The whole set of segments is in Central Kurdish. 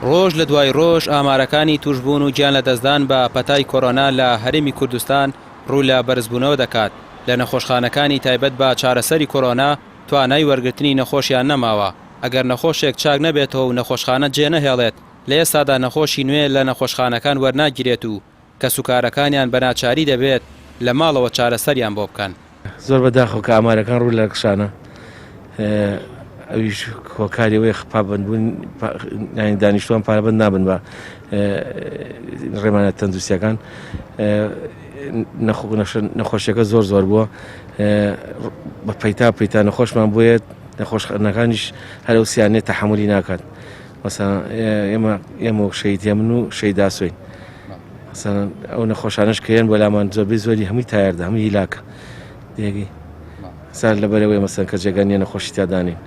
ڕۆژ لە دوای ڕۆژ ئامارەکانی توشبوون و گیان لە دەستدان بە پەتای کۆرۆنا لە هەرێمی کوردستان ڕوو لە بەرزبوونەوە دەکات. لە نەخۆشخانەکانی تایبەت بە چارەسەری کۆرۆنا توانای وەرگرتنی نەخۆشیان نەماوە. ئەگەر نەخۆشێک چاک نەبێتەوە و نەخۆشخانە جێ نەهێڵێت، لە ئێستادا نەخۆشی نوێ لە نەخۆشخانەکان وەرناگیرێت و کەسوکارەکانیان بەناچاری دەبێت لە ماڵەوە چارەسەریان بۆ بکەن. زۆر بەداخەوە کە ئامارەکان ڕوو لە قشانە ئەویش کۆکاریەوەی خپابندبوون دانیشتوان پارەبند نابن بە ڕێمانەت تەندروستیەکان. نەخۆشیەکە زۆر بووە بە پەیتا نەخۆشمان بۆیە نەخۆشخانەکانیش هەرو سیانێت تەحملی ناکات. مەسەڵەن ئێمە شەیدیە من و شەیدا سوێن مەسەڵەن ئەو نەخۆشانش کەیان بەلامان زۆری هەمووی تایاردا هەمووی هیلاکە دێگی سار لەبەرەوەی مەسەڵەن کە جێگەنیە نەخۆشی تیادانین.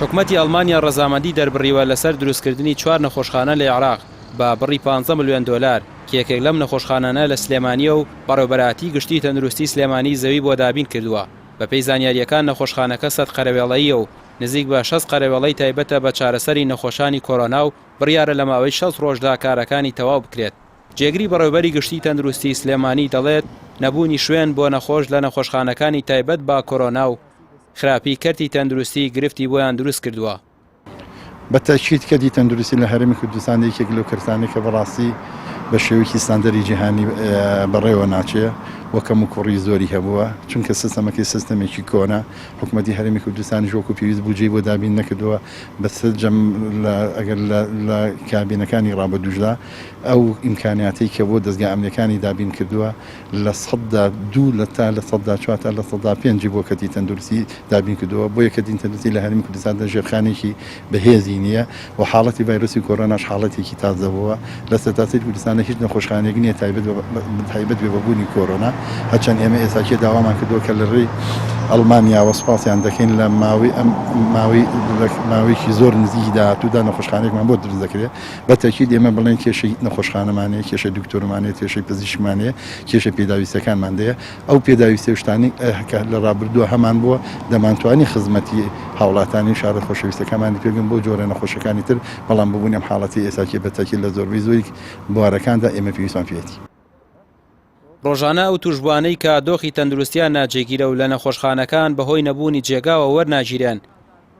حکومەتی ئەڵمانیا ڕەزامەندی دەربڕیوە لەسەر دروستکردنی 4 نەخۆشخانە لە عێراق بە بڕی 15 ملیۆن دۆلار کە یەکێک لەم نەخۆشخانانە لە سلێمانیە و بەڕێوەبەراتی گشتی تەندروستی سلێمانی زەوی بۆ دابین کردووە. بەپێی زانیاریەکان نەخۆشخانەکە 100 قەرەوێڵەییە و نزیک بە 6 قەرەوێڵەی تایبەتە بە چارەسەری نەخۆشانی کۆرۆنا و بڕیارە لە ماوەی 6 ڕۆژدا کارەکانی تەواو بکرێت. جێگری بەڕێوەبەری گشتی تەندروستی سلێمانی دەڵێت نەبوونی شوێن بۆ نەخۆش لە نەخۆشخانەکانی تایبەت با کۆرۆنا و خراپی کەرتی تەندروستی گرفتی بۆیان دروست کردووە. بەتەکید کەدی تەندروستی لە هەرێمی کوردستان یەکێک لەو کەرتانی کە بەڕاستی بە شێوەیەکی ستاندەری جیهانی بەڕێوە ناچێ وەکەم و کوڕی زۆری هەبووە چونکە سیستەمەکەی سیستەمێکی کۆنا حکوومەتی هەرێمی کوردستانی ژۆک و پێویست بودجەی بۆ دابین نەکردووە بە سەرجەم ئەگەر لە کابینەکانی ڕابردووژدا ئەو ئیمکانیاتی کە بۆ دەستگا ئەمنیەکانی دابین کردووە لە 100 تا لە 104 تا لە 105 بۆ کەتی تەندروستی دابین کردووە بۆ یەکەتین تەندروستی لە هەرێمی کوردستان ژێرخانێکی بەهێزی نییە و حاڵەتی ڤایرۆسی کۆرۆناش حاڵەتێکی تازە بووە لە سەرتاسەری کوردستان هیچ نەخۆشخانەیەک نییە تایبەت بێ بەبوونی کۆرۆنا هەرچەند ئێمە ئێستاکێ داوامان کردووە کە لە ڕێی ئەڵمانیا وەسپاسیان دەکەین لە ماوەیەکی زۆر نزیکی داهاتوودا نەخۆشخانەیەکمان بۆ دروست دەکرێت بەتەکید ئێمە بڵێن کێشەی نەخۆشخانەمانەیە کێشە دکتۆرمانەیە کێشەی پزیشکمانەیە کێشە پێداویستەکانماندەیە ئەو پێداویستە شتانی لە ڕابردووە هەمان بووە دەمانتوانی خزمەتی هاوڵاتانی شارە خۆشەویستەکانمانی پێگەن بۆ جۆرە نەخۆشەکانی تر بەڵام ببوونیم حاڵەتی ئێستاکێ بەتەکید لە زۆربەی زۆری بوارەکاندا ئێمە پێویستمان پێێتی. ڕۆژانە ئەو توشبوانەی کە دۆخی تەندروستیان ناجێگیرە و لە نەخۆشخانەکان بەهۆی نەبوونی جێگاوە وەرناگیرێن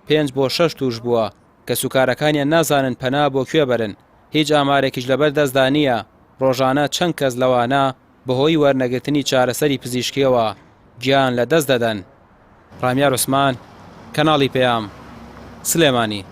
5 بۆ 6 توش بووە کە سوکارەکانیان نازانن پەنا بۆ کوێ بەرن. هیچ ئامارێکیش لەبەر دەستدا نییە ڕۆژانە چەند کەس لەوانە بەهۆی وەرنەگرتنی چارەسەری پزیشکیەوە گیان لە دەست دەدەن. ڕامیار عوسمان، کەناڵی پێام، سلێمانی.